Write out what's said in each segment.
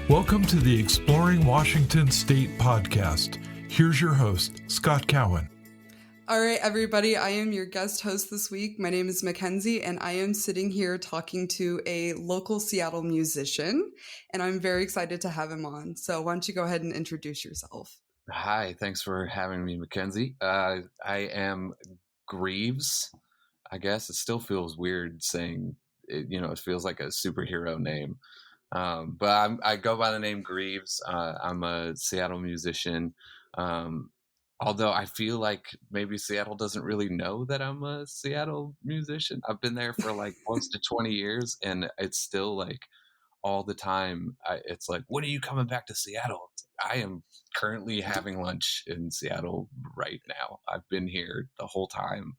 Welcome to the Exploring Washington State podcast. Here's your host, Scott Cowan. All right, everybody, I am your guest host this week. My name is MacKenzie, and I am sitting here talking to a local Seattle musician, and I'm very excited to have him on. So why don't you go ahead and introduce yourself? Hi, thanks for having me, MacKenzie. I am Grieves. I guess it still feels weird saying it, it feels like a superhero name. But I go by the name Grieves. I'm a Seattle musician. Although I feel like maybe Seattle doesn't really know that I'm a Seattle musician. I've been there for like close to 20 years, and it's still like all the time. It's like, when are you coming back to Seattle? I am currently having lunch in Seattle right now. I've been here the whole time.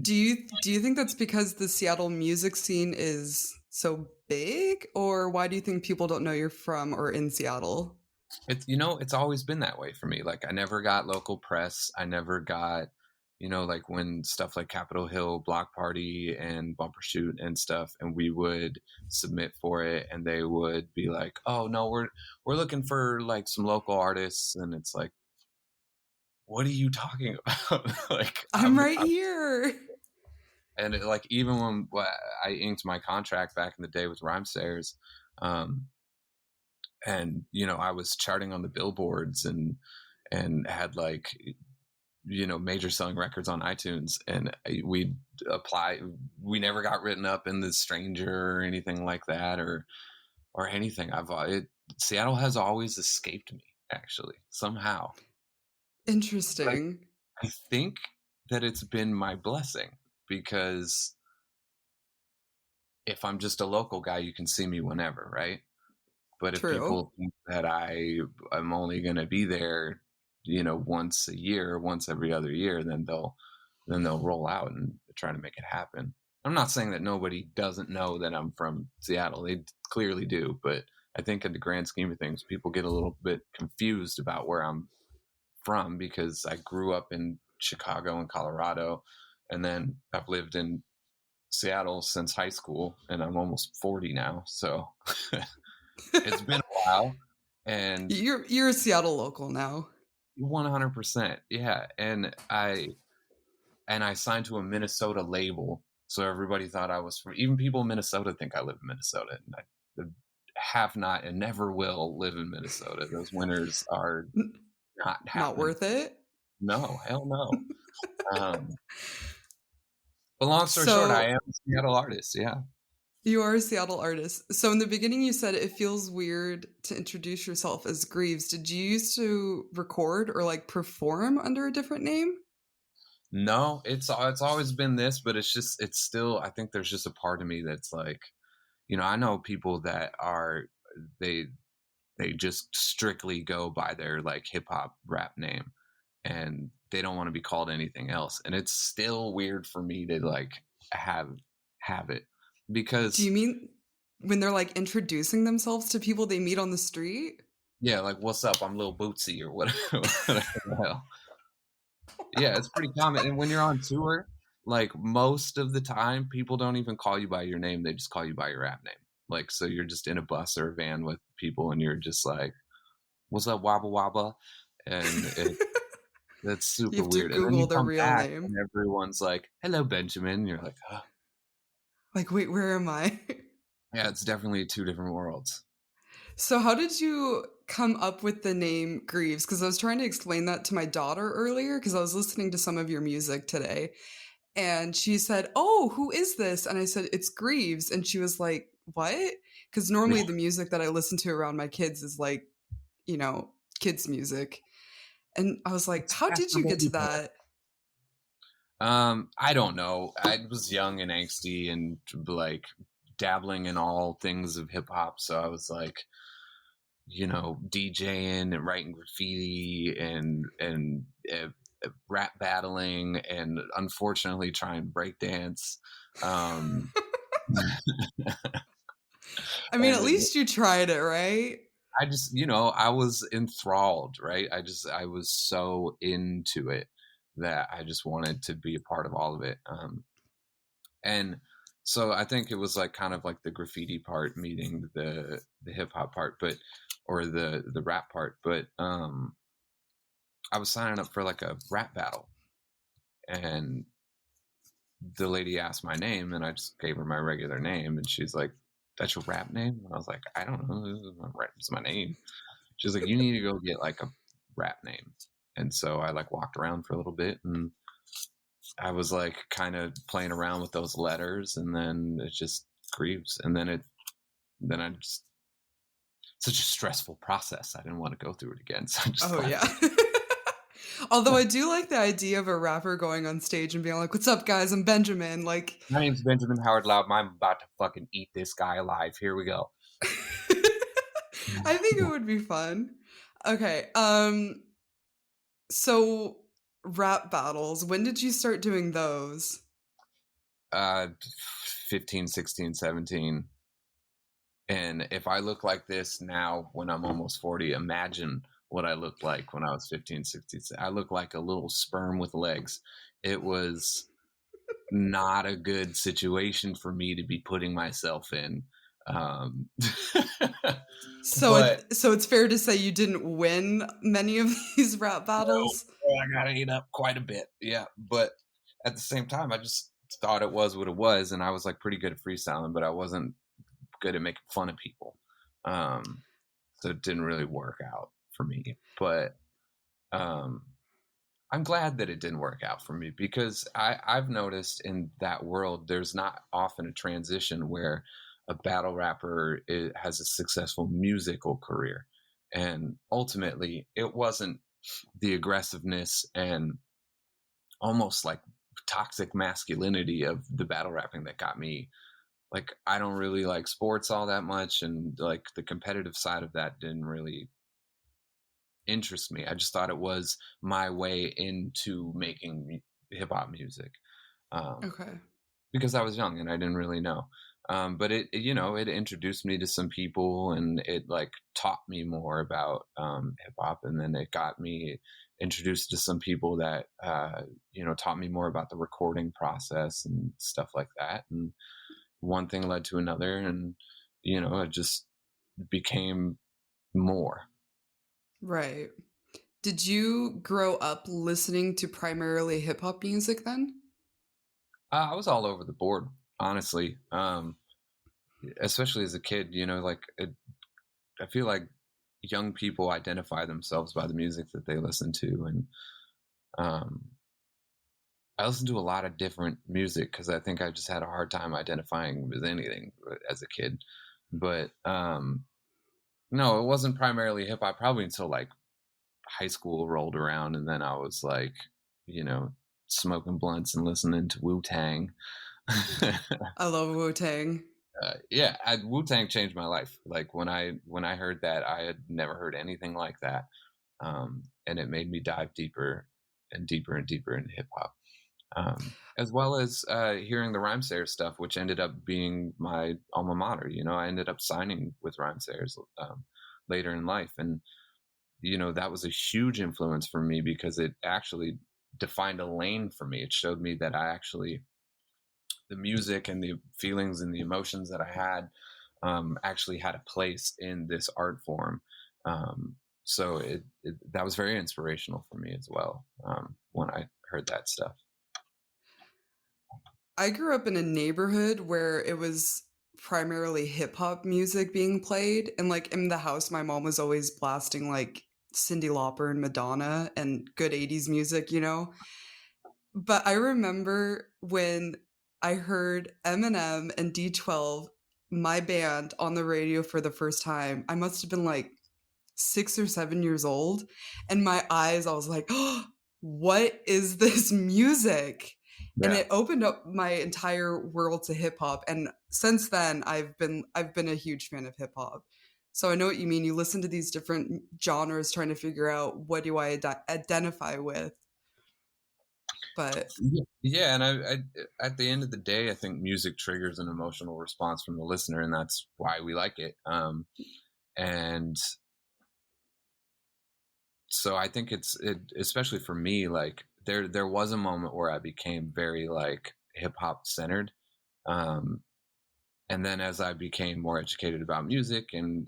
Do you think that's because the Seattle music scene is so big, or why do you think people don't know you're from or in Seattle? It's always been that way for me. Like, I never got local press. I never got, like when stuff like Capitol Hill Block Party and Bumper Shoot and stuff, and we would submit for it, and they would be like, "Oh no, we're looking for like some local artists," and it's like, what are you talking about? Like, I'm right here. And even when I inked my contract back in the day with Rhymesayers, and I was charting on the billboards and had like major selling records on iTunes, and we'd apply. We never got written up in The Stranger or anything like that, or anything. Seattle has always escaped me, actually, somehow. Interesting. I think that it's been my blessing, because if I'm just a local guy, you can see me whenever, right? But if people think that I'm only going to be there, once a year, once every other year, then they'll roll out and try to make it happen. I'm not saying that nobody doesn't know that I'm from Seattle. They clearly do, but I think in the grand scheme of things, people get a little bit confused about where I'm from, because I grew up in Chicago and Colorado, and then I've lived in Seattle since high school, and I'm almost 40 now, so it's been a while. And you're a Seattle local now. 100%, yeah. And I signed to a Minnesota label, so everybody thought I was from. Even people in Minnesota think I live in Minnesota, and I have not and never will live in Minnesota. Those winters are not worth it. No, hell no. But long story short, I am a Seattle artist. Yeah. You are a Seattle artist. So in the beginning, you said it feels weird to introduce yourself as Grieves. Did you used to record or like perform under a different name? No, it's always been this, but it's still, I think there's just a part of me that's like, I know people that they just strictly go by their like hip hop rap name, and they don't want to be called anything else. And it's still weird for me to like have it, because. Do you mean when they're like introducing themselves to people they meet on the street? Yeah, like, what's up? I'm Lil Bootsy or whatever the hell. Yeah, it's pretty common. And when you're on tour, like most of the time, people don't even call you by your name. They just call you by your rap name. Like, so you're just in a bus or a van with people, and you're just like, "What's up, Wabba Wabba?" And that's super you have weird. To Google and then you their come real back, name, and everyone's like, "Hello, Benjamin." And you're like, "Huh." Like, wait, where am I? Yeah, it's definitely two different worlds. So how did you come up with the name Grieves? Because I was trying to explain that to my daughter earlier, because I was listening to some of your music today. And she said, "Oh, who is this?" And I said, "It's Grieves." And she was like, "What?" Because normally the music that I listen to around my kids is like, kids music. And I was like, how did you get to that? I don't know. I was young and angsty and like dabbling in all things of hip hop. So I was like, DJing and writing graffiti and rap battling, and unfortunately trying breakdance. I mean, at least you tried it, right? I just, I was enthralled, right? I was so into it that I just wanted to be a part of all of it. And So I think it was like kind of like the graffiti part meeting the hip hop part, or the rap part. But I was signing up for like a rap battle, and the lady asked my name, and I just gave her my regular name, and she's like, "That's your rap name?" And I was like, "I don't know. This is my name." She's like, "You need to go get like a rap name." And so I like walked around for a little bit, and I was like kind of playing around with those letters, and then it just Grieves, and then I just such a stressful process. I didn't want to go through it again, so I just Oh left. yeah. Although I do like the idea of a rapper going on stage and being like, "What's up, guys? I'm Benjamin." Like, My name's Benjamin Howard Loud. I'm about to fucking eat this guy alive. Here we go. I think it would be fun. Okay. So rap battles, when did you start doing those? Uh, 15, 16, 17. And if I look like this now when I'm almost 40, imagine what I looked like when I was 15, 16. I look like a little sperm with legs. It was not a good situation for me to be putting myself in. Um, but So it's fair to say you didn't win many of these rap no, battles? I got ate up quite a bit. Yeah. But at the same time, I just thought it was what it was. And I was like pretty good at freestyling, but I wasn't good at making fun of people. So it didn't really work out for me. But um, I'm glad that it didn't work out for me, because I've noticed in that world, there's not often a transition where a battle rapper has a successful musical career. And ultimately, it wasn't the aggressiveness and almost like toxic masculinity of the battle rapping that got me. Like, I don't really like sports all that much, and like the competitive side of that didn't really interest me. I just thought it was my way into making hip hop music, um, Okay. because I was young and I didn't really know. But it introduced me to some people, and it like taught me more about hip hop, and then it got me introduced to some people that taught me more about the recording process and stuff like that. And one thing led to another, and it just became more. Right. Did you grow up listening to primarily hip hop music then? I was all over the board, honestly. Especially as a kid, I feel like young people identify themselves by the music that they listen to, and um, I listened to a lot of different music because I think I just had a hard time identifying with anything as a kid. But no, it wasn't primarily hip hop. Probably until like high school rolled around, and then I was like, you know, smoking blunts and listening to Wu-Tang. I love Wu-Tang. Yeah, Wu-Tang changed my life. Like when I heard that, I had never heard anything like that, and it made me dive deeper and deeper and deeper into hip hop, as well as hearing the Rhymesayers stuff, which ended up being my alma mater. I ended up signing with Rhymesayers later in life, and that was a huge influence for me because it actually defined a lane for me. It showed me that the music and the feelings and the emotions that I had actually had a place in this art form. So that was very inspirational for me as well when I heard that stuff. I grew up in a neighborhood where it was primarily hip hop music being played. And like in the house, my mom was always blasting like Cyndi Lauper and Madonna and good 80s music. But I remember when I heard Eminem and D12, my band, on the radio for the first time. I must have been like 6 or 7 years old. And my eyes, I was like, oh, what is this music? And Yeah. it opened up my entire world to hip hop. And since then, I've been a huge fan of hip hop. So I know what you mean. You listen to these different genres trying to figure out what do I identify with. But Yeah, and I at the end of the day, I think music triggers an emotional response from the listener, and that's why we like it. And so I think especially for me, like there was a moment where I became very like hip hop centered, And then as I became more educated about music and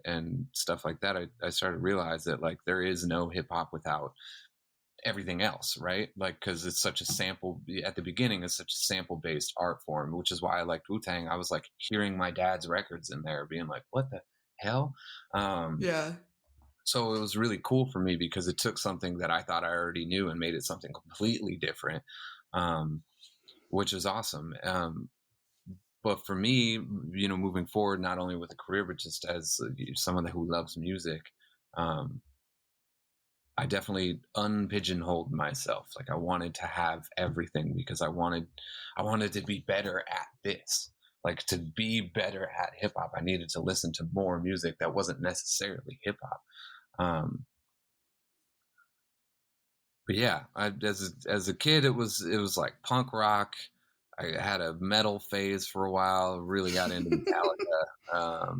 stuff like that, I started to realize that like there is no hip hop without everything else, right? Like, because it's such a sample at the beginning, it's such a sample based art form, which is why I liked Wu-Tang. I was like hearing my dad's records in there being like, what the hell? Yeah. So it was really cool for me because it took something that I thought I already knew and made it something completely different, which is awesome. But for me, moving forward, not only with a career, but just as someone who loves music, I definitely unpigeonholed myself. Like I wanted to have everything because I wanted to be better at this. Like to be better at hip hop, I needed to listen to more music that wasn't necessarily hip hop. But yeah, as a kid, it was like punk rock. I had a metal phase for a while. Really got into Metallica.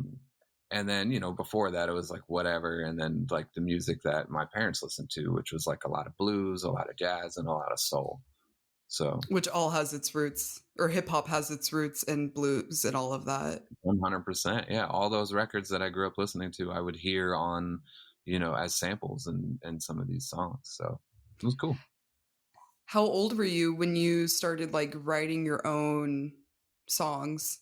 And then, before that, it was like whatever. And then like the music that my parents listened to, which was like a lot of blues, a lot of jazz, and a lot of soul. So, which all has its roots, or hip hop has its roots in blues and all of that. 100%. Yeah. All those records that I grew up listening to, I would hear on, as samples and some of these songs. So it was cool. How old were you when you started like writing your own songs?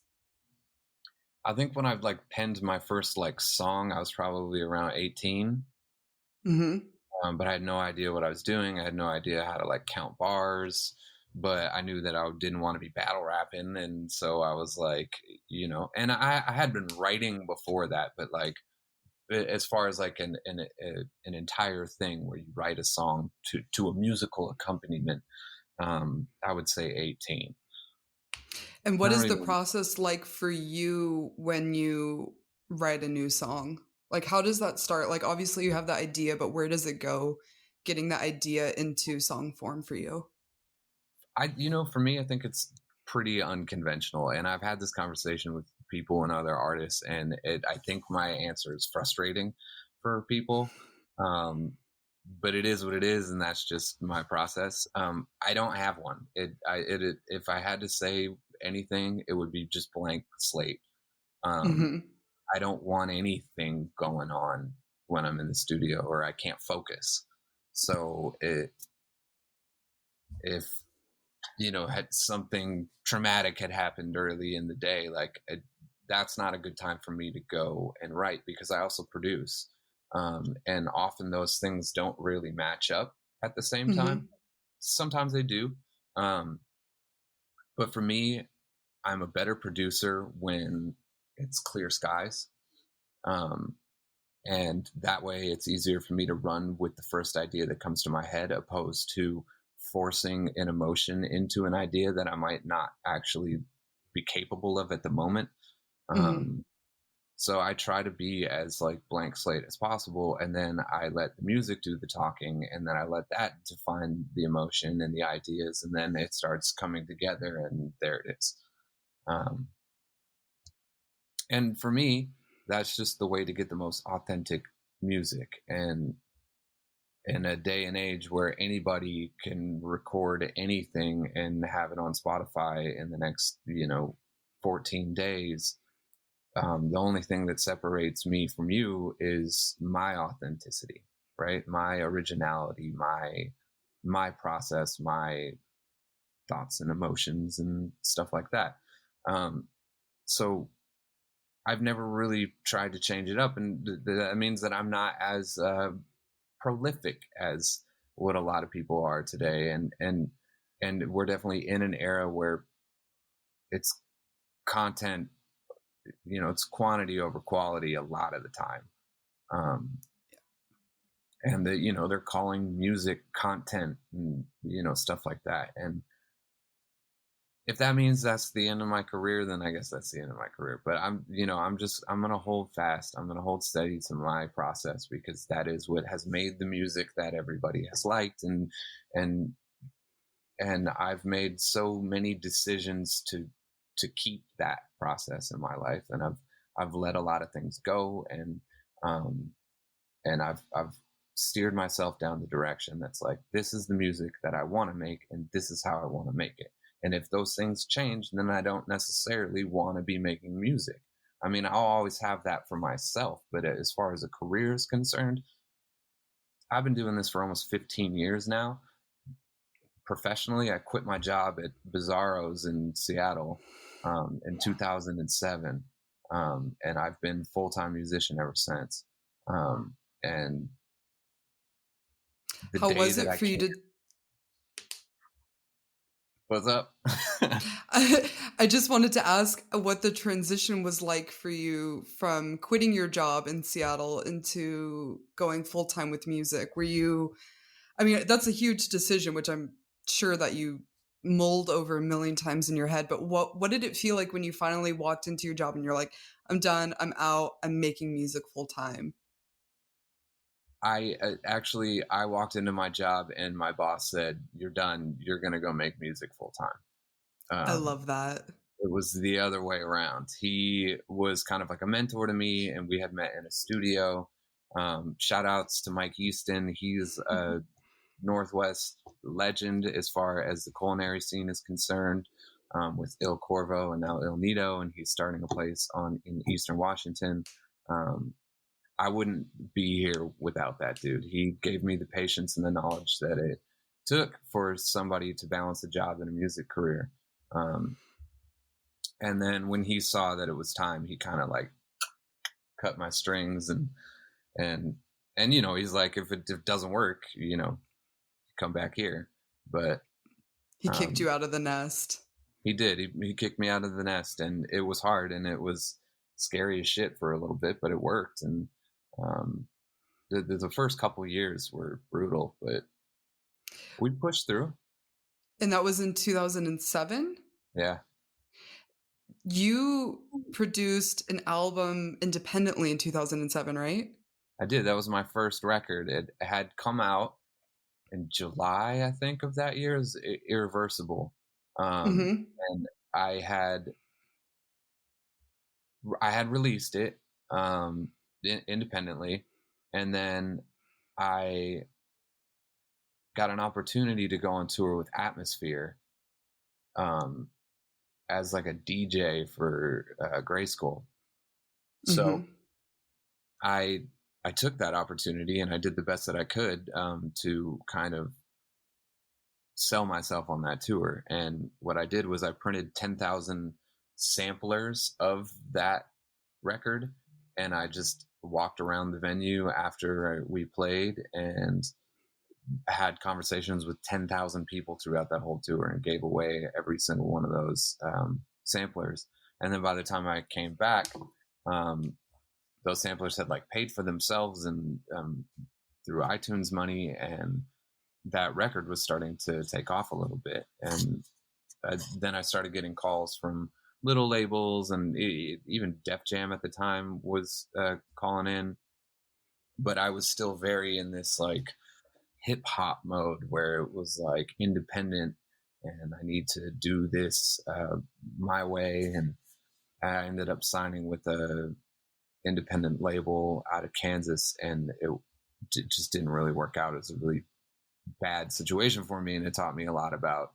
I think when I've like penned my first like song, I was probably around 18. But I had no idea what I was doing. I had no idea how to like count bars, but I knew that I didn't want to be battle rapping. And so I was like, and I had been writing before that, but like, as far as like an entire thing where you write a song to a musical accompaniment, I would say 18. And what is the process like for you when you write a new song? Like, how does that start? Like, obviously you have the idea, but where does it go getting the idea into song form for you? For me, I think it's pretty unconventional. And I've had this conversation with people and other artists, and I think my answer is frustrating for people. But it is what it is, and that's just my process. I don't have one. If I had to say anything, it would be just blank slate. I don't want anything going on when I'm in the studio, or I can't focus. So if had something traumatic had happened early in the day, like that's not a good time for me to go and write, because I also produce. And often those things don't really match up at the same time. Sometimes they do. But for me, I'm a better producer when it's clear skies. And that way it's easier for me to run with the first idea that comes to my head, opposed to forcing an emotion into an idea that I might not actually be capable of at the moment. So I try to be as like blank slate as possible, and then I let the music do the talking, and then I let that define the emotion and the ideas, and then it starts coming together, and there it is. And for me, that's just the way to get the most authentic music. And in a day and age where anybody can record anything and have it on Spotify in the next, 14 days, the only thing that separates me from you is my authenticity, right? My originality, my process, my thoughts and emotions and stuff like that. So I've never really tried to change it up, and that means that I'm not as prolific as what a lot of people are today, and we're definitely in an era where it's content, it's quantity over quality a lot of the time. And they're calling music content and, stuff like that. And if that means that's the end of my career, then I guess that's the end of my career. But I'm going to hold fast. I'm going to hold steady to my process, because that is what has made the music that everybody has liked. And I've made so many decisions to keep that process in my life. And I've let a lot of things go, and I've steered myself down the direction that's like, this is the music that I want to make, and this is how I want to make it. And if those things change, then I don't necessarily want to be making music. I mean, I'll always have that for myself, but as far as a career is concerned, I've been doing this for almost 15 years now. Professionally, I quit my job at Bizarro's in Seattle in 2007, and I've been full-time musician ever since. And the How day was that it I for you came, to what's up? I just wanted to ask what the transition was like for you from quitting your job in Seattle into going full time with music. Were you, I mean, that's a huge decision, which I'm sure that you mulled over a million times in your head. But what did it feel like when you finally walked into your job and you're like, I'm done, I'm out, I'm making music full time? I walked into my job and my boss said, "You're done. You're going to go make music full time." I love that. It was the other way around. He was kind of like a mentor to me, and we had met in a studio. Shout outs to Mike Easton. He's a Northwest legend as far as the culinary scene is concerned, with Il Corvo and now Il Nido, and he's starting a place in Eastern Washington. I wouldn't be here without that dude. He gave me the patience and the knowledge that it took for somebody to balance a job and a music career. And then when he saw that it was time, he kind of like cut my strings and he's like, if it doesn't work, come back here. But He kicked you out of the nest. he did. He kicked me out of the nest, and it was hard, and it was scary as shit for a little bit, but it worked. And the first couple of years were brutal, but we pushed through. And that was in 2007? Yeah. You produced an album independently in 2007, right? I did. That was my first record. It had come out in July, I think, of that year. It was Irreversible. And I had released it independently, and then I got an opportunity to go on tour with Atmosphere as like a DJ for Gray Skull. So I took that opportunity and I did the best that I could to kind of sell myself on that tour. And what I did was I printed 10,000 samplers of that record, and I just walked around the venue after we played and had conversations with 10,000 people throughout that whole tour and gave away every single one of those samplers. And then by the time I came back, those samplers had like paid for themselves and through iTunes money, and that record was starting to take off a little bit. And then I started getting calls from little labels, and even Def Jam at the time was calling in, but I was still very in this like hip hop mode where it was like independent and I need to do this my way. And I ended up signing with a independent label out of Kansas, and it just didn't really work out. It was a really bad situation for me, and it taught me a lot about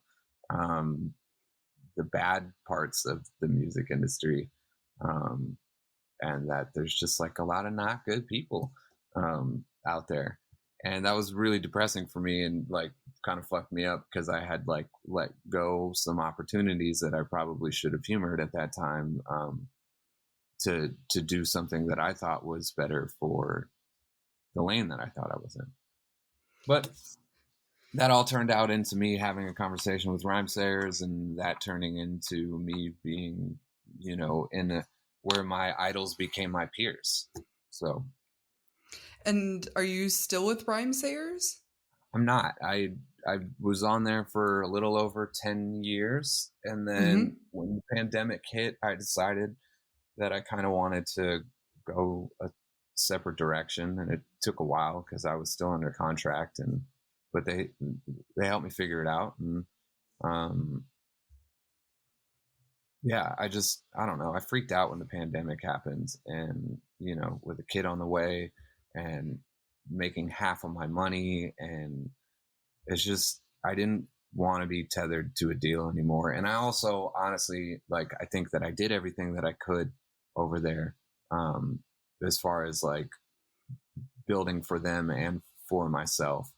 the bad parts of the music industry, and that there's just like a lot of not good people out there. And that was really depressing for me, and like kind of fucked me up because I had like let go some opportunities that I probably should have humored at that time to do something that I thought was better for the lane that I thought I was in. But that all turned out into me having a conversation with Rhymesayers, and that turning into me being, where my idols became my peers. So. And are you still with Rhymesayers? I'm not. I was on there for a little over 10 years. And then when the pandemic hit, I decided that I kind of wanted to go a separate direction. And it took a while because I was still under contract, but they helped me figure it out. And I don't know. I freaked out when the pandemic happened, and, with a kid on the way and making half of my money, and it's just, I didn't want to be tethered to a deal anymore. And I also honestly, like, I think that I did everything that I could over there, as far as like building for them and for myself.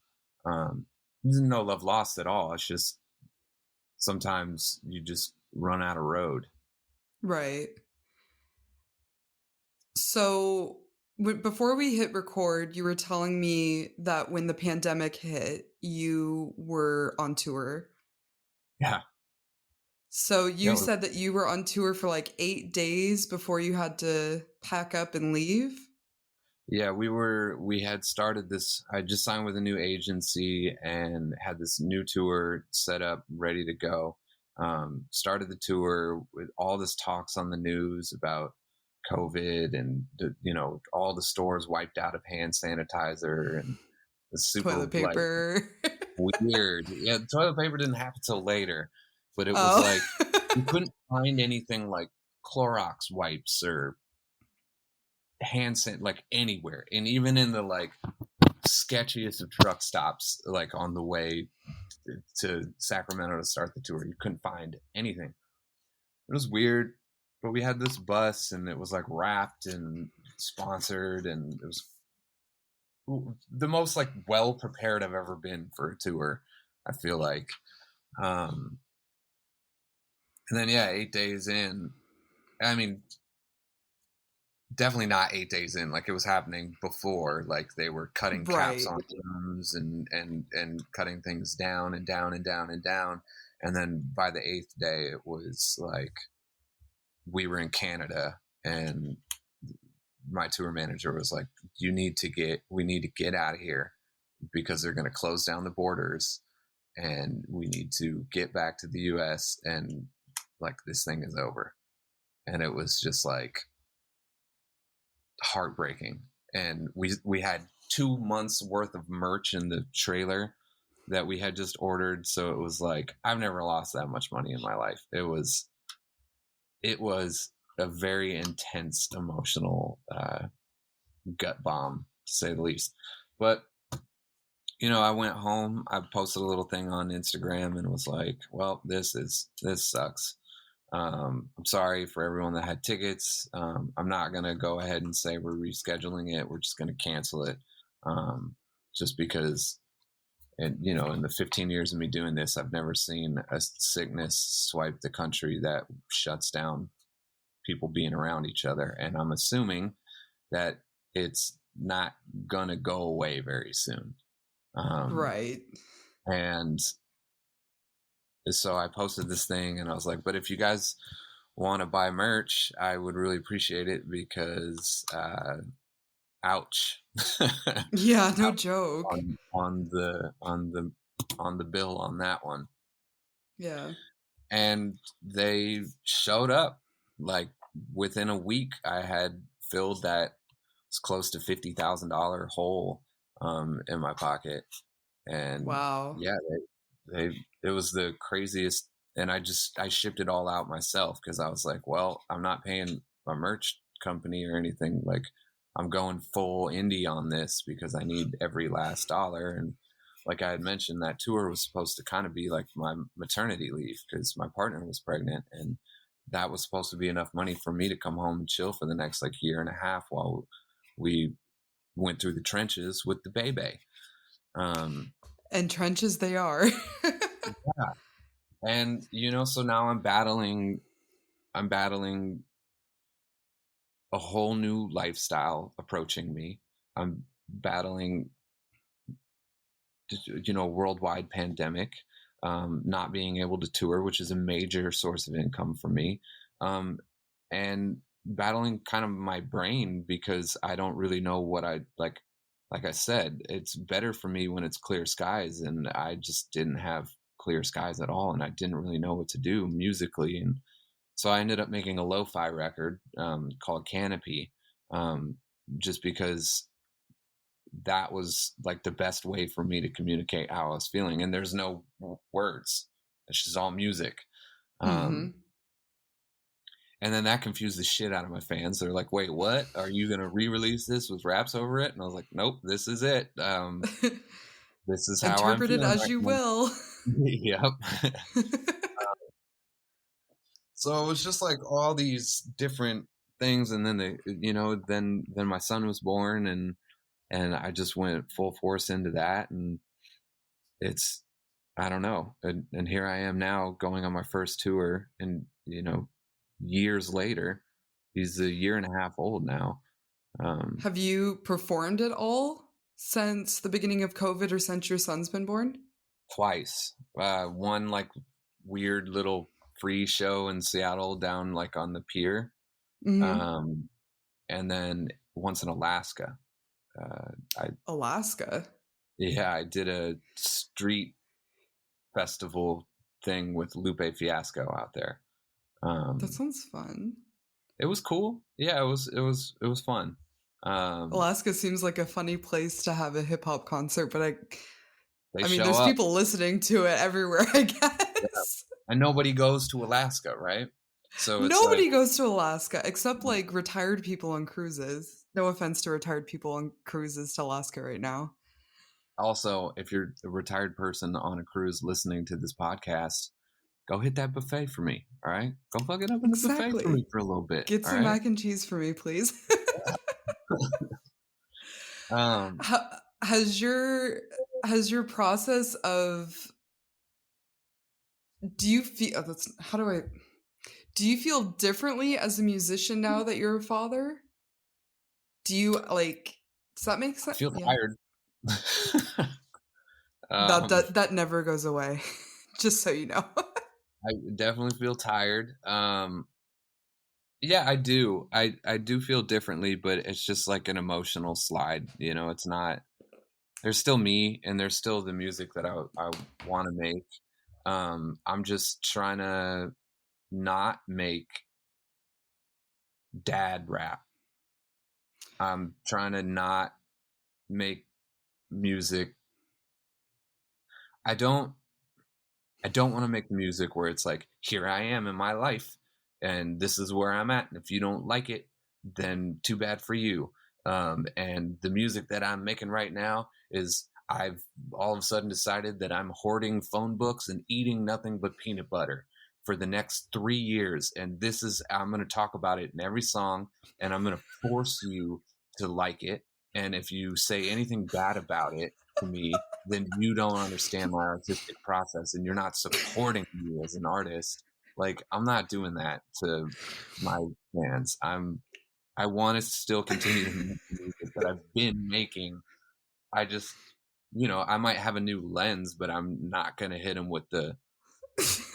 There's no love lost at all. It's just sometimes you just run out of road. Right. So before we hit record, you were telling me that when the pandemic hit, you were on tour. Yeah. So you said that you were on tour for like 8 days before you had to pack up and leave? Yeah, we had started this. I just signed with a new agency and had this new tour set up, ready to go. Started the tour with all this talks on the news about COVID and, all the stores wiped out of hand sanitizer and the super Toilet paper. weird. Yeah, the toilet paper didn't happen till later, but it was Oh. like you couldn't find anything like Clorox wipes or hand sand like anywhere, and even in the like sketchiest of truck stops, like on the way to Sacramento to start the tour, you couldn't find anything. It was weird, but we had this bus and it was like wrapped and sponsored, and it was the most like well prepared I've ever been for a tour, I feel like. And then 8 days in, I mean, definitely not 8 days in. Like, it was happening before. Like, they were cutting caps on rooms and cutting things down and down and down and down. And then by the 8th day, it was like we were in Canada, and my tour manager was like, we need to get out of here because they're going to close down the borders, and we need to get back to the US, and like, this thing is over. And it was just like heartbreaking. And we had 2 months worth of merch in the trailer that we had just ordered. So it was like, I've never lost that much money in my life. It was a very intense emotional gut bomb, to say the least. But I went home, I posted a little thing on Instagram and was like, well, this sucks. I'm sorry for everyone that had tickets. I'm not going to go ahead and say we're rescheduling it. We're just going to cancel it. Just because, and in the 15 years of me doing this, I've never seen a sickness swipe the country that shuts down people being around each other. And I'm assuming that it's not going to go away very soon. Right. And so I posted this thing and I was like, but if you guys want to buy merch, I would really appreciate it because, ouch. Yeah, no joke. On the bill on that one. Yeah. And they showed up. Like, within a week, I had filled that close to $50,000 hole in my pocket. And wow. Yeah, it was the craziest. And I shipped it all out myself because I was like, well, I'm not paying my merch company or anything. Like, I'm going full indie on this because I need every last dollar. And like I had mentioned, that tour was supposed to kind of be like my maternity leave because my partner was pregnant, and that was supposed to be enough money for me to come home and chill for the next like year and a half while we went through the trenches with the baby. And trenches they are. Yeah. And so now I'm battling a whole new lifestyle approaching me. I'm battling worldwide pandemic, not being able to tour, which is a major source of income for me, and battling kind of my brain because I don't really know what I like. Like I said, it's better for me when it's clear skies, and I just didn't have clear skies at all, and I didn't really know what to do musically. And so I ended up making a lo-fi record called Canopy, just because that was like the best way for me to communicate how I was feeling. And there's no words. It's just all music. And then that confused the shit out of my fans. They're like, wait, what? Are you going to re-release this with raps over it? And I was like, nope, this is it. this is how I'm Interpret it feeling as right you now. will. Yep. So it was just like all these different things, and then then my son was born, and I just went full force into that, and it's, I don't know, and here I am now going on my first tour, and years later, he's a year and a half old now. Have you performed at all since the beginning of COVID or since your son's been born? Twice. One like weird little free show in Seattle down like on the pier. And then once in Alaska. Alaska? Yeah, I did a street festival thing with Lupe Fiasco out there. That sounds fun. It was cool. Yeah, it was fun. Alaska seems like a funny place to have a hip hop concert, but I mean, show there's up. people listening to it everywhere, I guess. Yeah. And nobody goes to Alaska, right? So it's nobody goes to Alaska except like retired people on cruises. No offense to retired people on cruises to Alaska right now. Also, if you're a retired person on a cruise listening to this podcast, go hit that buffet for me. All right, go fuck it up in the buffet for me for a little bit. Get some mac and cheese for me, please. Has your process of do you feel differently as a musician now that you're a father? Do you does that make sense? I feel tired. That never goes away. Just so you know. I definitely feel tired. Yeah, I do. I do feel differently, but it's just like an emotional slide. It's not. There's still me, and there's still the music that I want to make. I'm just trying to not make dad rap. I'm trying to not make music. I don't want to make music where it's like, here I am in my life, and this is where I'm at. And if you don't like it, then too bad for you. And the music that I'm making right now is, I've all of a sudden decided that I'm hoarding phone books and eating nothing but peanut butter for the next 3 years. And I'm going to talk about it in every song, and I'm going to force you to like it. And if you say anything bad about it to me, then you don't understand my artistic process, and you're not supporting me as an artist. Like, I'm not doing that to my fans. I want to still continue to make the music that I've been making. I just, I might have a new lens, but I'm not going to hit them with the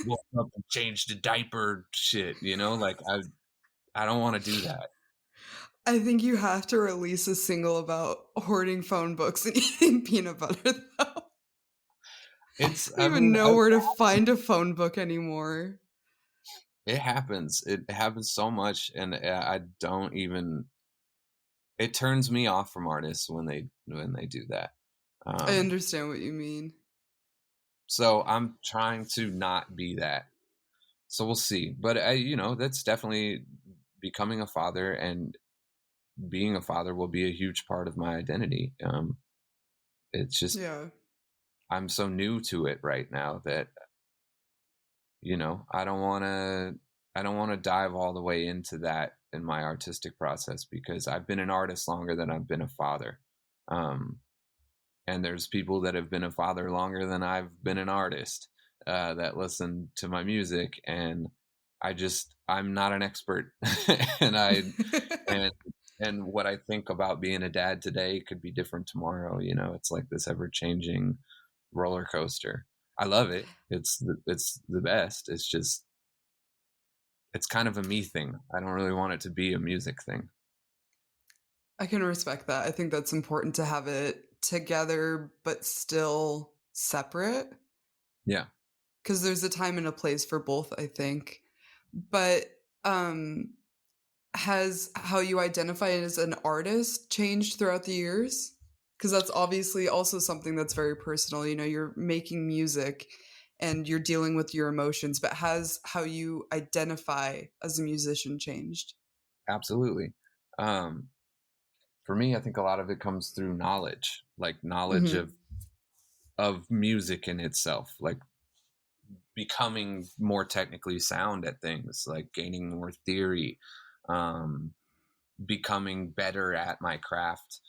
woke up and change the diaper shit, like I don't want to do that. I think you have to release a single about hoarding phone books and eating peanut butter, though. I don't even know where to find a phone book anymore. It happens. It happens so much, and I don't even. It turns me off from artists when they do that. I understand what you mean. So I'm trying to not be that. So we'll see. But that's definitely becoming a father, and being a father will be a huge part of my identity. It's just, I'm so new to it right now that, I don't want to dive all the way into that in my artistic process, because I've been an artist longer than I've been a father. And there's people that have been a father longer than I've been an artist, that listen to my music, and I'm not an expert. and what I think about being a dad today could be different tomorrow. It's like this ever changing roller coaster. I love it. It's the best. It's just, it's kind of a me thing. I don't really want it to be a music thing. I can respect that. I think that's important to have it together, but still separate. Yeah. Because there's a time and a place for both, I think. But has how you identify as an artist changed throughout the years? Because that's obviously also something that's very personal. You're making music and you're dealing with your emotions, but has how you identify as a musician changed? Absolutely. For me, I think a lot of it comes through knowledge, like knowledge of music in itself, like becoming more technically sound at things, like gaining more theory, becoming better at my craft,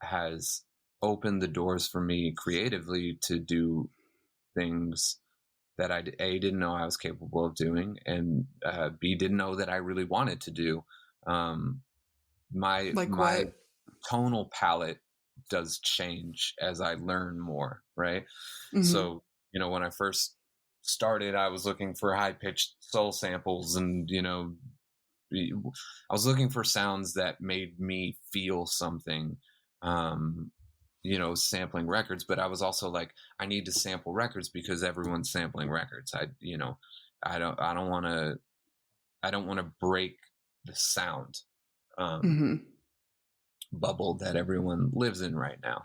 has opened the doors for me creatively to do things that I didn't know I was capable of doing, and B, didn't know that I really wanted to do. My Like what? tonal palette does change as I learn more, right? Mm-hmm. So, when I first started, I was looking for high pitched soul samples, and I was looking for sounds that made me feel something. Sampling records, but I was also like, I need to sample records because everyone's sampling records. I don't want to break the sound Mm-hmm. bubble that everyone lives in right now.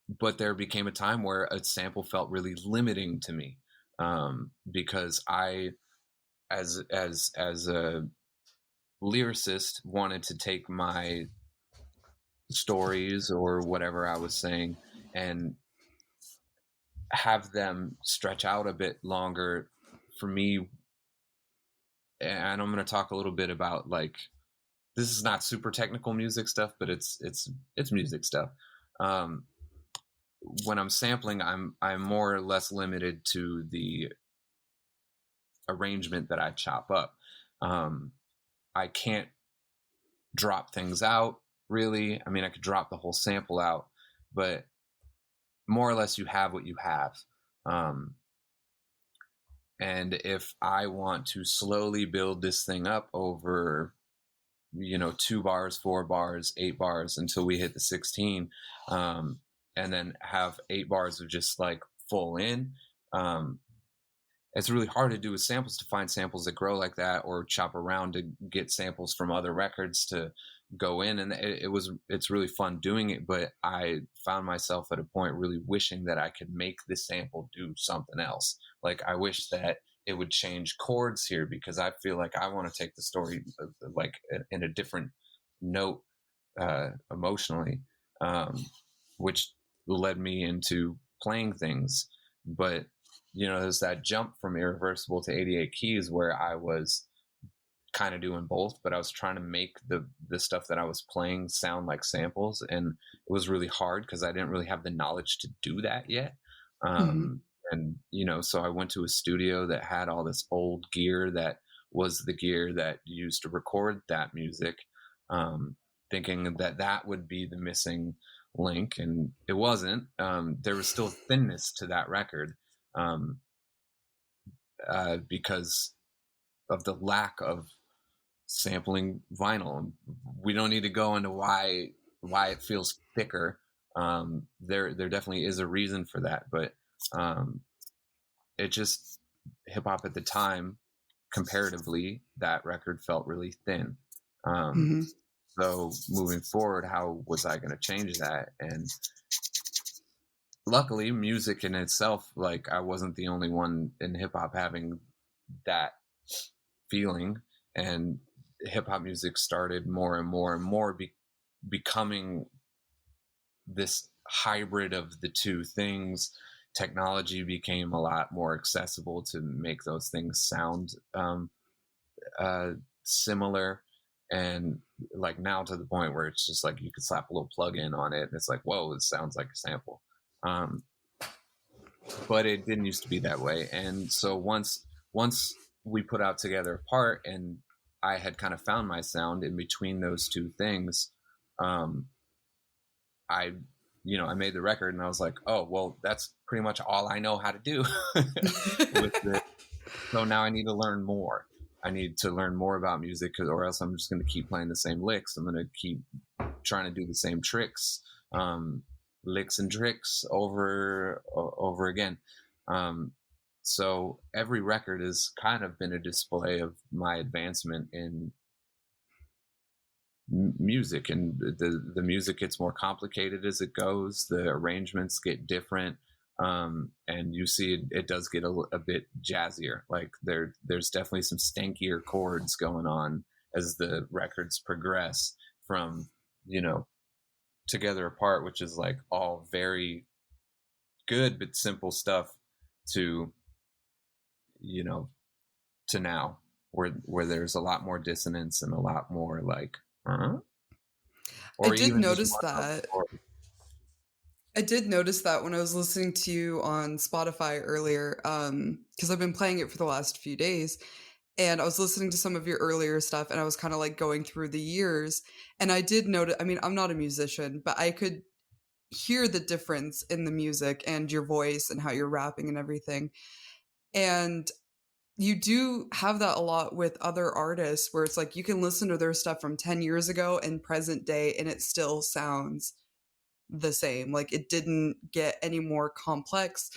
But there became a time where a sample felt really limiting to me, because I, as a lyricist, wanted to take my stories or whatever I was saying and have them stretch out a bit longer for me. And I'm going to talk a little bit about, like, this is not super technical music stuff, but it's music stuff. When I'm sampling, I'm more or less limited to the arrangement that I chop up. I can't drop things out, really. I mean, I could drop the whole sample out, but more or less you have what you have. And if I want to slowly build this thing up over, 2 bars, 4 bars, 8 bars until we hit the 16, and then have 8 bars of just like full in, it's really hard to do with samples, to find samples that grow like that, or chop around to get samples from other records to go in. And it's really fun doing it, but I found myself at a point really wishing that I could make this sample do something else. Like, I wish that it would change chords here, because I feel like I want to take the story like in a different note, emotionally, which led me into playing things. But there's that jump from irreversible to 88 keys where I was kind of doing both, but I was trying to make the stuff that I was playing sound like samples, and it was really hard because I didn't really have the knowledge to do that yet. Mm-hmm. And so I went to a studio that had all this old gear that was the gear that used to record that music, thinking that would be the missing link, and it wasn't. There was still thinness to that record, because of the lack of sampling vinyl. We don't need to go into why it feels thicker. There definitely is a reason for that, but it just, hip hop at the time, comparatively, that record felt really thin. Mm-hmm. So moving forward, how was I going to change that? And luckily, music in itself, like, I wasn't the only one in hip hop having that feeling, and hip hop music started more and more and more becoming this hybrid of the two things. Technology became a lot more accessible to make those things sound similar, and like now to the point where it's just like you could slap a little plug-in on it and it's like, whoa, it sounds like a sample. But it didn't used to be that way. And so once we put out Together Apart and I had kind of found my sound in between those two things, I made the record and I was like, oh, well, that's pretty much all I know how to do with it. So now I need to learn more. I need to learn more about music, or else I'm just going to keep playing the same licks. I'm going to keep trying to do the same tricks, licks and tricks over again. So every record has kind of been a display of my advancement in music, and the music gets more complicated as it goes. The arrangements get different, and you see it does get a bit jazzier. Like there's definitely some stankier chords going on as the records progress from Together Apart, which is like all very good but simple stuff to, you know, to now where there's a lot more dissonance and a lot more like, I or did even just notice that. or I did notice that when I was listening to you on Spotify earlier, because I've been playing it for the last few days, and I was listening to some of your earlier stuff, and I was kind of like going through the years, and I did notice. I mean, I'm not a musician, but I could hear the difference in the music and your voice and how you're rapping and everything. And you do have that a lot with other artists where it's like you can listen to their stuff from 10 years ago and present day, and it still sounds the same. Like it didn't get any more complex.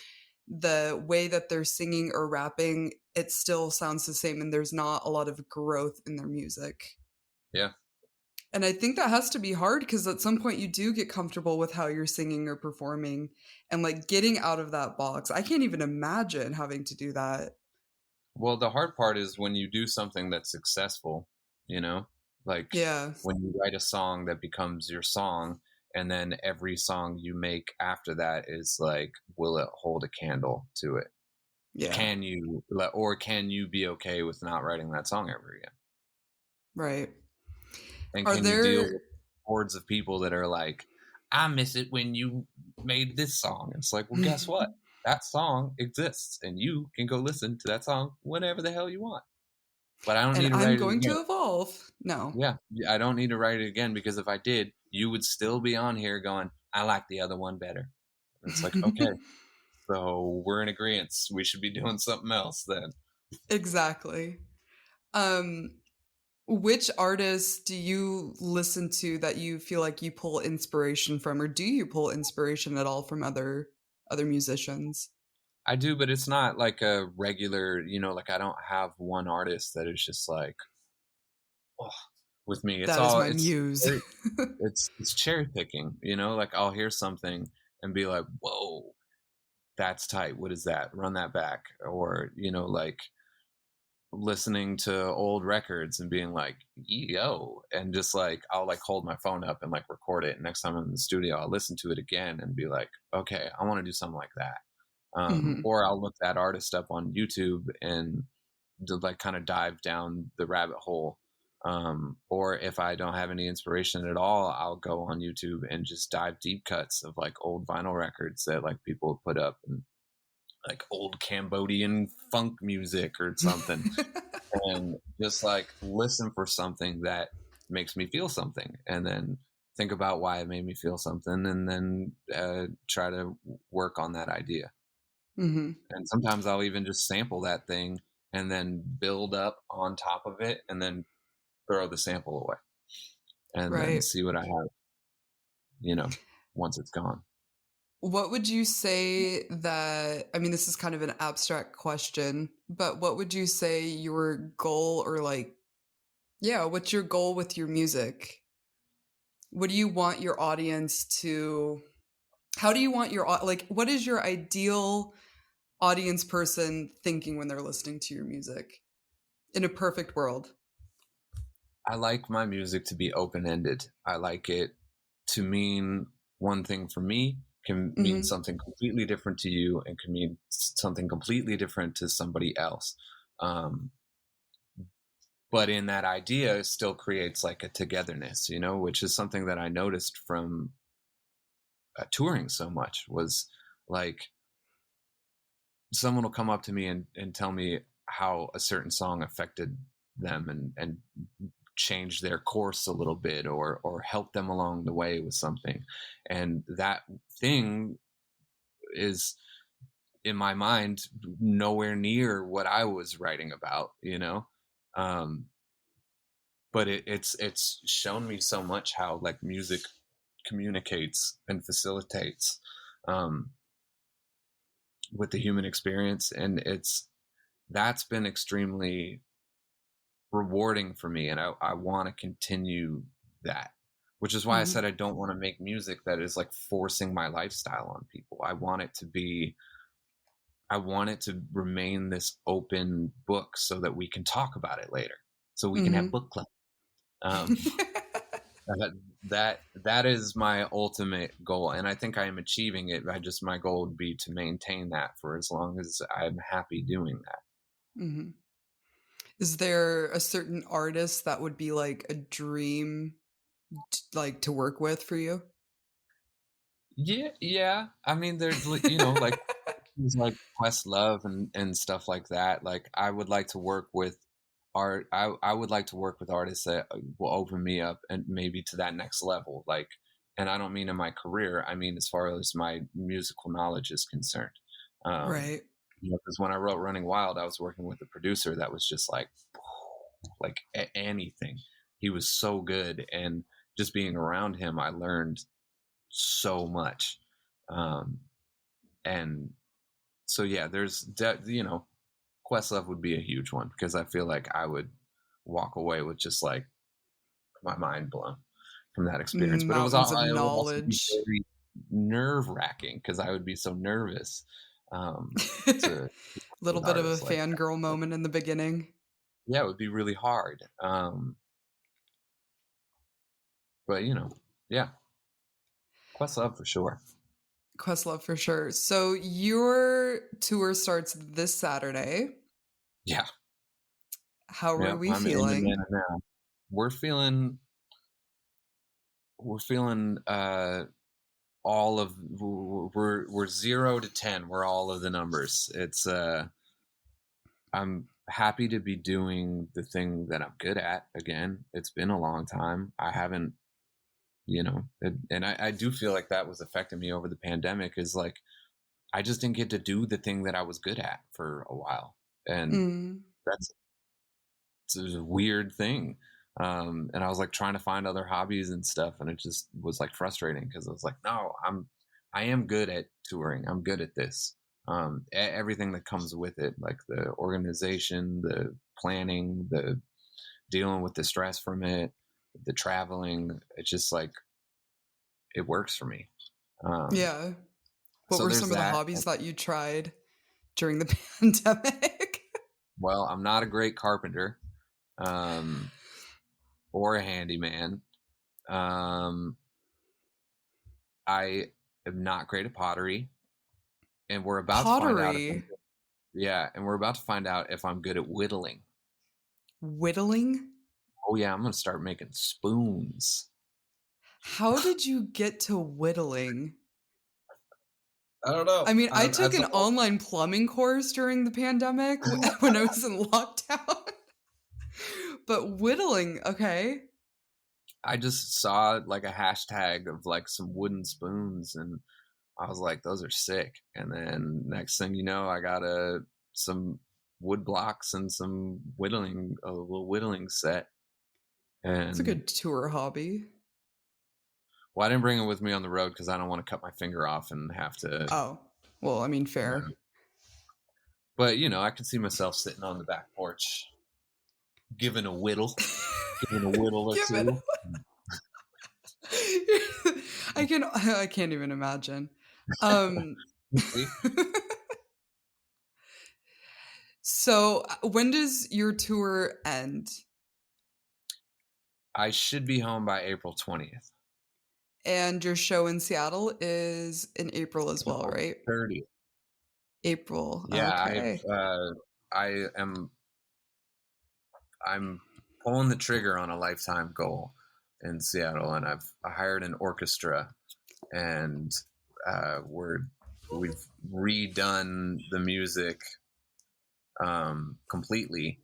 The way that they're singing or rapping, it still sounds the same, and there's not a lot of growth in their music. yeah. And I think that has to be hard because at some point you do get comfortable with how you're singing or performing and like getting out of that box. I can't even imagine having to do that. Well, the hard part is when you do something that's successful, you know, like Yeah. when you write a song that becomes your song, and then every song you make after that is like, will it hold a candle to it? Yeah. Can you be okay with not writing that song ever again? Right. And Are can you deal there with hordes of people that are like, I miss it when you made this song? It's like, well, guess what? That song exists, and you can go listen to that song whenever the hell you want. But I don't and need to I'm write it going again. to evolve. No. Yeah, I don't need to write it again, because if I did, you would still be on here going, I like the other one better. And it's like, okay, so we're in agreement. We should be doing something else then. Exactly. Um which artists do you listen to that you feel like you pull inspiration from, or do you pull inspiration at all from other musicians? I do, but it's not like a regular, like I don't have one artist that is just like, oh, with me. That is my muse. It's cherry picking, like I'll hear something and be like, whoa, that's tight. What is that? Run that back. Or, like listening to old records and being like, yo, and just like, I'll like hold my phone up and like record it. Next time I'm in the studio, I'll listen to it again and be like, okay, I want to do something like that. Or I'll look that artist up on YouTube and like kind of dive down the rabbit hole. Or if I don't have any inspiration at all, I'll go on YouTube and just dive deep cuts of like old vinyl records that like people have put up, and like old Cambodian funk music or something, and just like listen for something that makes me feel something, and then think about why it made me feel something, and then try to work on that idea. And sometimes I'll even just sample that thing and then build up on top of it and then throw the sample away and then see what I have, once it's gone. What would you say that, I mean, this is kind of an abstract question, but what would you say your goal, or like, yeah, what's your goal with your music? What do you want your audience to, how do you want your, like, what is your ideal audience person thinking when they're listening to your music in a perfect world? I like my music to be open-ended. I like it to mean one thing for me, can mean something completely different to you, and can mean something completely different to somebody else. But in that idea, it still creates like a togetherness, which is something that I noticed from touring so much, was like someone will come up to me and tell me how a certain song affected them and change their course a little bit, or help them along the way with something. And that thing is, in my mind, nowhere near what I was writing about, but it's shown me so much how like music communicates and facilitates with the human experience. And that's been extremely rewarding for me, and I want to continue that, which is why I said I don't want to make music that is like forcing my lifestyle on people. I want it to remain this open book so that we can talk about it later, so we can have book club. That is my ultimate goal, and I think I am achieving it. My goal would be to maintain that for as long as I'm happy doing that. Mm-hmm. Is there a certain artist that would be like a dream, like to work with for you? Yeah. I mean, there's like things like Questlove and stuff like that. Like, I would like to work with I would like to work with artists that will open me up and maybe to that next level. Like, and I don't mean in my career. I mean as far as my musical knowledge is concerned. Right. Because when I wrote Running Wild, I was working with a producer that was just like anything. He was so good, and just being around him, I learned so much. And so yeah, Questlove would be a huge one, because I feel like I would walk away with just like my mind blown from that experience. But Mountains of it would also be knowledge. very nerve wracking, because I would be so nervous to Little with bit of a artists like that. fangirl moment in the beginning. Yeah, it would be really hard. But yeah, Questlove for sure. Questlove for sure. So your tour starts this Saturday. Yeah. How are we I'm in feeling? Atlanta now. We're feeling all of we're 0 to 10. We're all of the numbers. It's I'm happy to be doing the thing that I'm good at again. It's been a long time. I haven't, and I do feel like that was affecting me over the pandemic, is like I just didn't get to do the thing that I was good at for a while. And it's a weird thing. And I was like trying to find other hobbies and stuff, and it just was like frustrating, because I was like, no, I am good at touring. I'm good at this. Everything that comes with it, like the organization, the planning, the dealing with the stress from it, the traveling, it's just like, it works for me. Yeah. What So were there's some of the that. hobbies that you tried during the pandemic? Well, I'm not a great carpenter, or a handyman. I am not great at pottery, and we're about to find out Pottery. and we're about to find out if I'm good at whittling. Whittling? Oh yeah, I'm gonna start making spoons. How did you get to whittling? I don't know. I mean, I took That's an all. online plumbing course during the pandemic when I was in lockdown. But whittling, okay. I just saw like a hashtag of like some wooden spoons, and I was like, those are sick. And then next thing you know, I got some wood blocks and a little whittling set. It's a And good tour hobby. well, I didn't bring it with me on the road because I don't want to cut my finger off and have to. Oh, well, I mean, fair. But I could see myself sitting on the back porch, giving a whittle or Give it. two. I can't even imagine. Um, so when does your tour end? I should be home by April 20th. And your show in Seattle is in April as well, right? 30th. April. Yeah, Okay. I'm pulling the trigger on a lifetime goal in Seattle, and I hired an orchestra, and we've redone the music completely,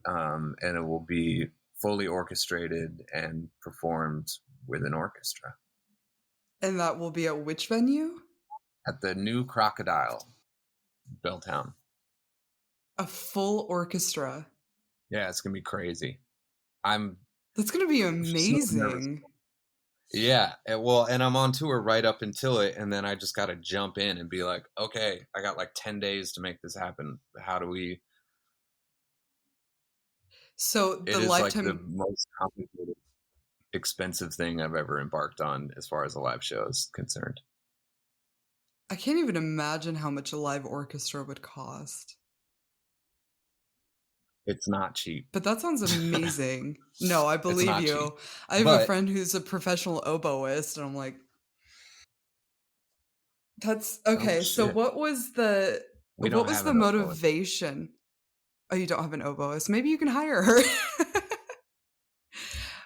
and it will be fully orchestrated and performed with an orchestra. And that will be at which venue? At the New Crocodile, Belltown. A full orchestra. Yeah, it's gonna be crazy. That's gonna be So nervous. amazing. Yeah, and I'm on tour right up until it, and then I just got to jump in and be like, okay, I got like 10 days to make this happen. How do we? So It the is like the lifetime. most complicated, expensive thing I've ever embarked on as far as a live show is concerned. I can't even imagine how much a live orchestra would cost. It's not cheap. But that sounds amazing. No, I believe you. Cheap. I have a friend who's a professional oboist, and I'm like, that's okay. Oh, So shit. what was the We don't have an oboist. motivation? Oh, you don't have an oboist. Maybe you can hire her.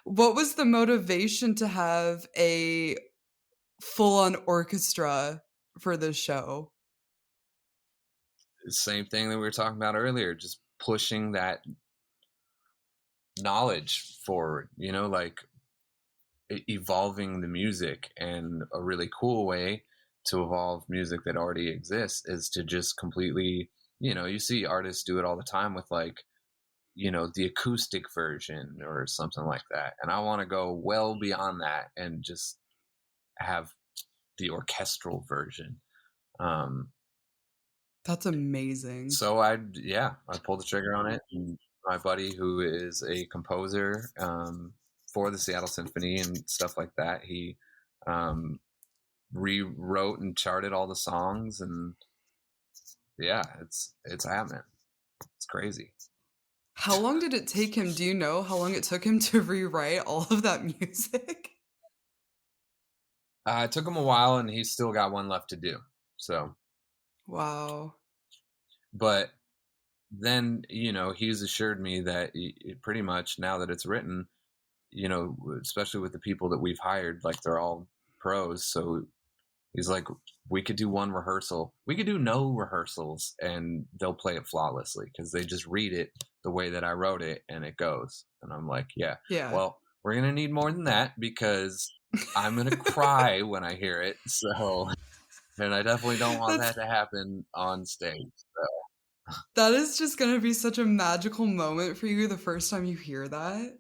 What was the motivation to have a full-on orchestra for this show? Same thing that we were talking about earlier, just pushing that knowledge forward, you know, like evolving the music. And a really cool way to evolve music that already exists is to just completely, you know, you see artists do it all the time with like, you know, the acoustic version or something like that. And I want to go well beyond that and just have the orchestral version. That's amazing. So I pulled the trigger on it. And my buddy, who is a composer for the Seattle Symphony and stuff like that, he rewrote and charted all the songs, and yeah, it's happening. It's crazy. How long did it take him? Do you know how long it took him to rewrite all of that music? It took him a while, and he's still got one left to do. So, wow. But then, you know, he's assured me that pretty much now that it's written, you know, especially with the people that we've hired, like they're all pros. So he's like, we could do one rehearsal. We could do no rehearsals and they'll play it flawlessly because they just read it the way that I wrote it and it goes. And I'm like, yeah. Well, we're going to need more than that because I'm going to cry when I hear it. So, and I definitely don't want that to happen on stage. So. That is just going to be such a magical moment for you the first time you hear that.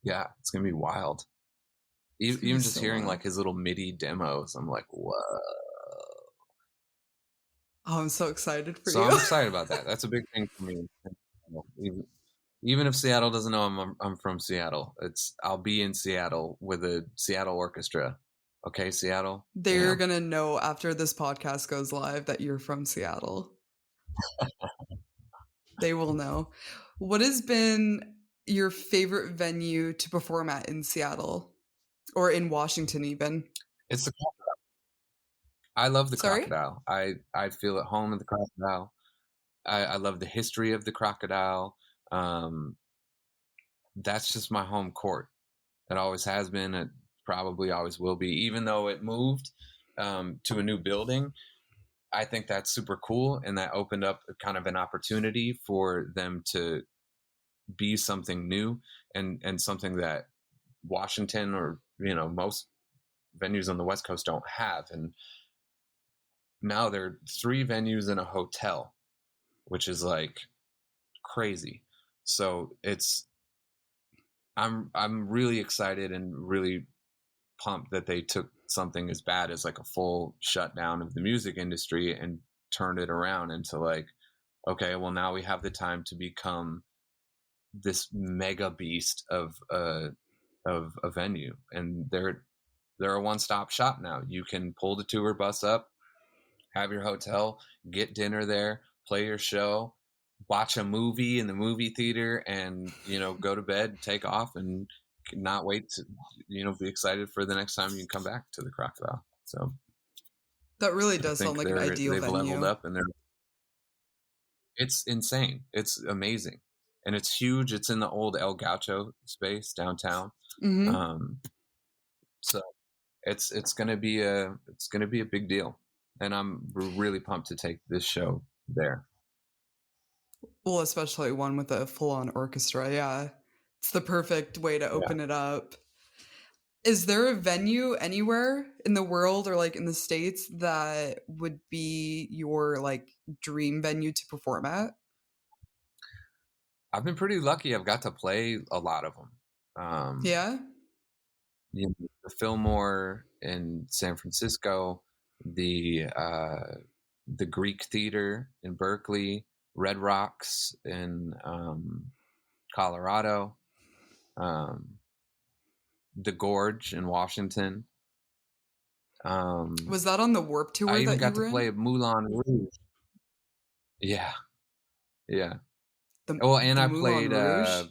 Yeah, it's going to be wild. Even just hearing like his little MIDI demos, I'm like, whoa. Oh, I'm so excited for you. So I'm excited about that. That's a big thing for me. Even if Seattle doesn't know I'm from Seattle, I'll be in Seattle with a Seattle orchestra. Okay, Seattle? They're going to know after this podcast goes live that you're from Seattle. They will know. What has been your favorite venue to perform at in Seattle? Or in Washington, even? It's the Crocodile. I love the Crocodile. I feel at home at the Crocodile. I love the history of the Crocodile. That's just my home court. It always has been. It probably always will be. Even though it moved to a new building, I think that's super cool. And that opened up kind of an opportunity for them to be something new and something that Washington or, you know, most venues on the West Coast don't have. And now there are 3 venues in a hotel, which is like crazy. So I'm really excited and really pumped that they took something as bad as like a full shutdown of the music industry and turned it around into like, okay, well now we have the time to become this mega beast of a venue, and they're a one-stop shop now. You can pull the tour bus up, have your hotel, get dinner there, play your show, watch a movie in the movie theater, and, you know, go to bed, take off, and not wait to, you know, be excited for the next time you can come back to the Crocodile. So that really does sound like an ideal venue. They've leveled up, and it's insane. It's amazing. And it's huge. It's in the old El Gaucho space downtown. Mm-hmm. So it's gonna be a big deal, and I'm really pumped to take this show there. Well, especially one with a full-on orchestra. Yeah, it's the perfect way to open it up. Is there a venue anywhere in the world or like in the States that would be your like dream venue to perform at? I've been pretty lucky. I've got to play a lot of them. Yeah. You know, the Fillmore in San Francisco, the Greek Theater in Berkeley, Red Rocks in Colorado, the Gorge in Washington. Was that on the Warped Tour? I even got to play Moulin Rouge. Yeah. And the I Moulin played Rouge.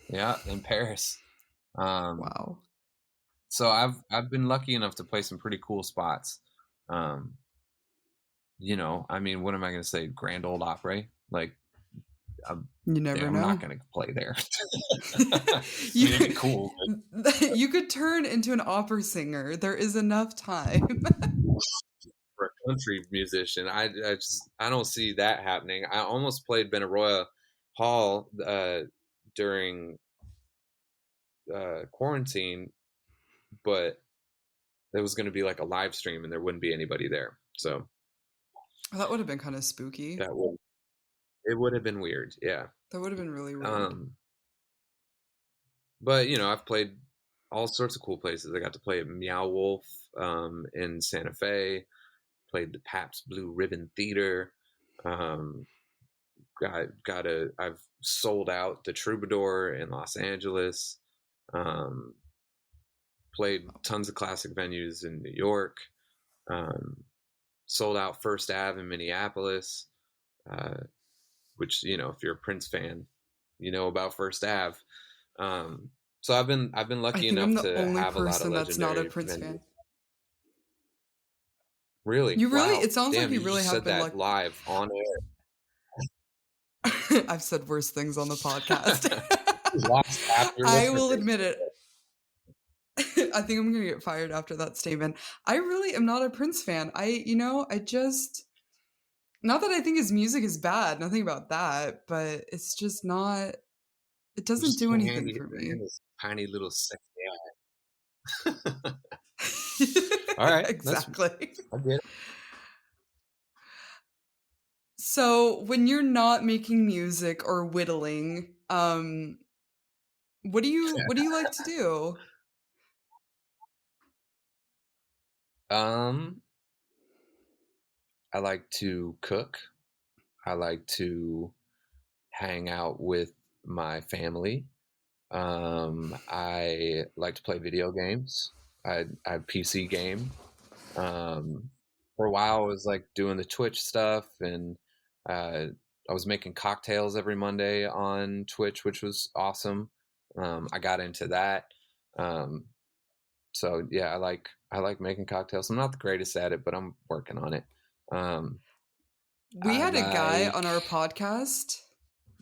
Yeah, in Paris. Wow. So I've been lucky enough to play some pretty cool spots. You know, I mean, what am I going to say? Grand Ole Opry? Like, You never know. I'm not going to play there. It'd be cool. You could turn into an opera singer. There is enough time. For a country musician, I don't see that happening. I almost played Benaroya Hall during quarantine, but there was going to be like a live stream and there wouldn't be anybody there. So that would have been kind of spooky. It would have been weird. Yeah. That would have been really weird. But, you know, I've played all sorts of cool places. I got to play at Meow Wolf in Santa Fe, played the Pabst Blue Ribbon Theater. I've sold out the Troubadour in Los Angeles. Played tons of classic venues in New York. Sold out First Ave in Minneapolis, which, you know, if you're a Prince fan, you know about First Ave. So I've been lucky enough to have a lot of legendary that's not a Prince venues. fan. Really? You really? Wow. It sounds Damn, like you really just have said been that live on air. I've said worse things on the podcast. I will admit it. I think I'm going to get fired after that statement. I really am not a Prince fan. Not that I think his music is bad, nothing about that, but it's just not, it doesn't do anything for me. His tiny little sexy eye. All right. Exactly. I get it. So when you're not making music or whittling, what do you like to do? I like to cook. I like to hang out with my family. I like to play video games. I PC game. For a while, I was like doing the Twitch stuff, and I was making cocktails every Monday on Twitch, which was awesome. I got into that. So yeah, I like making cocktails. I'm not the greatest at it, but I'm working on it. We had a guy on our podcast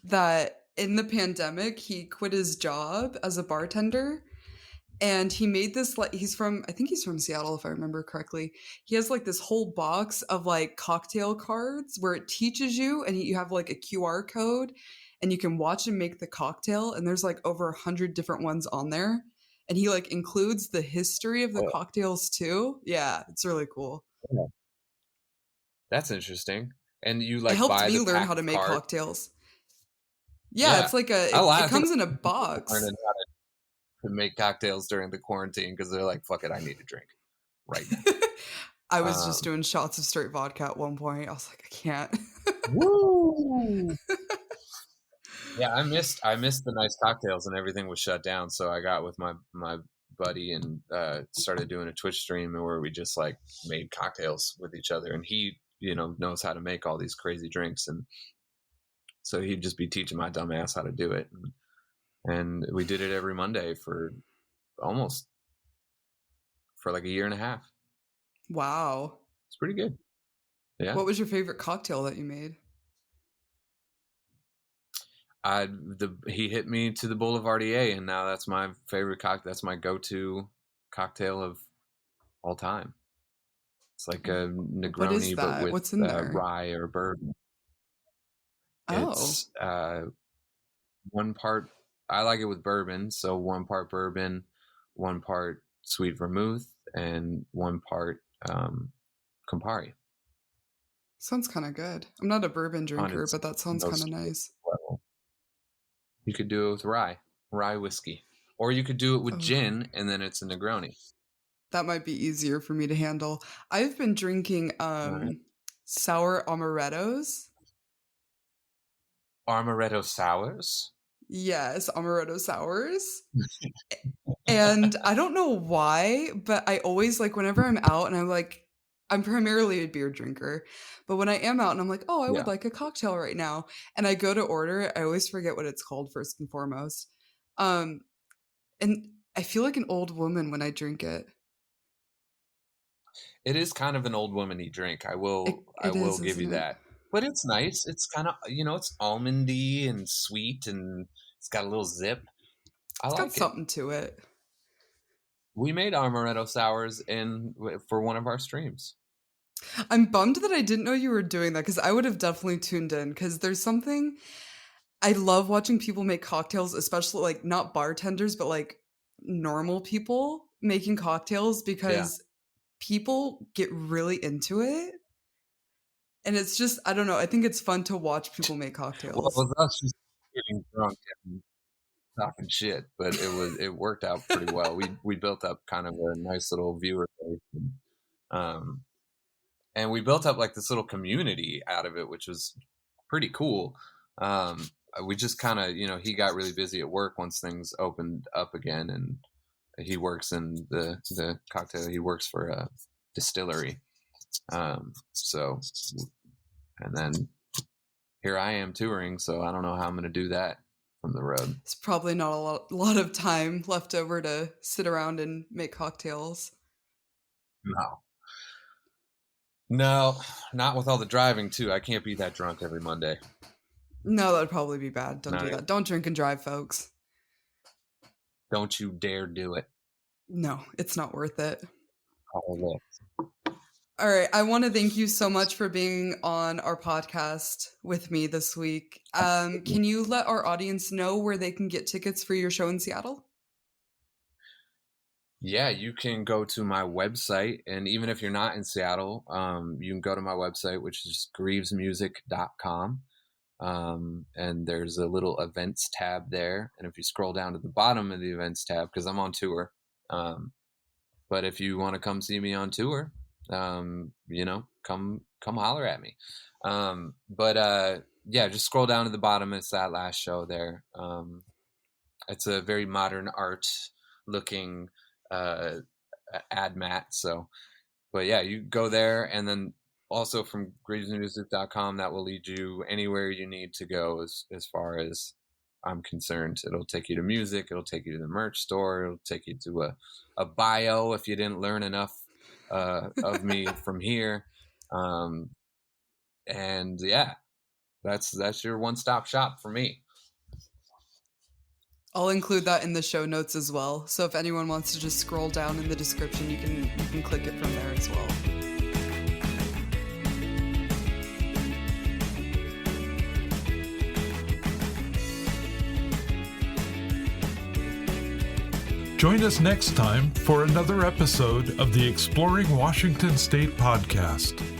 that in the pandemic, he quit his job as a bartender. And he made this, like, I think he's from Seattle, if I remember correctly. He has like this whole box of like cocktail cards where it teaches you, and you have like a QR code and you can watch him make the cocktail. And there's like over 100 different ones on there. And he like includes the history of the cocktails too. Yeah, it's really cool. Yeah. That's interesting. And you like it helped buy me the learn how to make cocktails. Yeah, it's like it comes in a box. Learning how to make cocktails during the quarantine because they're like, fuck it, I need a drink right now. I was just doing shots of straight vodka at one point. I was like, I can't. Woo! Yeah, I missed the nice cocktails, and everything was shut down. So I got with my buddy and started doing a Twitch stream where we just like made cocktails with each other, and he, you know, knows how to make all these crazy drinks, and so he'd just be teaching my dumb ass how to do it. And we did it every Monday for like a year and a half. Wow. It's pretty good. Yeah. What was your favorite cocktail that you made? He hit me to the Boulevardier, and now that's my favorite cocktail. That's my go-to cocktail of all time. It's like a Negroni, but with what's in there? Rye or bourbon. It's one part. I like it with bourbon, so 1 part bourbon, 1 part sweet vermouth, and 1 part Campari. Sounds kind of good. I'm not a bourbon drinker, but that sounds kind of nice. Level. You could do it with rye whiskey, or you could do it with gin, and then it's a Negroni. That might be easier for me to handle. I've been drinking sour amarettos. Amaretto sours? Yes, amaretto sours. And I don't know why, but I always, like, whenever I'm out and I'm like, I'm primarily a beer drinker, but when I am out and I'm like, oh, I would Yeah. like a cocktail right now, and I go to order it, I always forget what it's called first and foremost. And I feel like an old woman when I drink it. It is kind of an old woman-y drink. I will is, give you isn't it? that. But it's nice. It's kind of, it's almondy and sweet, and it's got a little zip. It's got something to it. We made amaretto sours for one of our streams. I'm bummed that I didn't know you were doing that, because I would have definitely tuned in, because there's something, I love watching people make cocktails, especially like not bartenders, but like normal people making cocktails, because people get really into it. And it's just, I don't know, I think it's fun to watch people make cocktails. Well, it was us just getting drunk and talking shit, but it worked out pretty well. We built up kind of a nice little viewer base, and we built up like this little community out of it, which was pretty cool. We just kind of, he got really busy at work once things opened up again, and he works in the cocktail. He works for a distillery. So, and then here I am touring, so I don't know how I'm going to do that from the road. It's probably not a lot of time left over to sit around and make cocktails. No, not with all the driving too. I can't be that drunk every Monday. No, that'd probably be bad. Don't do that. Don't drink and drive, folks. Don't you dare do it. No, it's not worth it. All right. I want to thank you so much for being on our podcast with me this week. Can you let our audience know where they can get tickets for your show in Seattle? Yeah, you can go to my website, and even if you're not in Seattle, you can go to my website, which is grievesmusic.com. And there's a little events tab there. And if you scroll down to the bottom of the events tab, because I'm on tour, but if you want to come see me on tour, come holler at me. Yeah, just scroll down to the bottom. It's that last show there. It's a very modern art looking ad mat. So, but yeah, you go there, and then also from grievesmusic.com, that will lead you anywhere you need to go as far as I'm concerned. It'll take you to music. It'll take you to the merch store. It'll take you to a bio if you didn't learn enough of me from here. And yeah, that's your one-stop shop for me. I'll include that in the show notes as well. So if anyone wants to just scroll down in the description, you can click it from there as well. Join us next time for another episode of the Exploring Washington State podcast.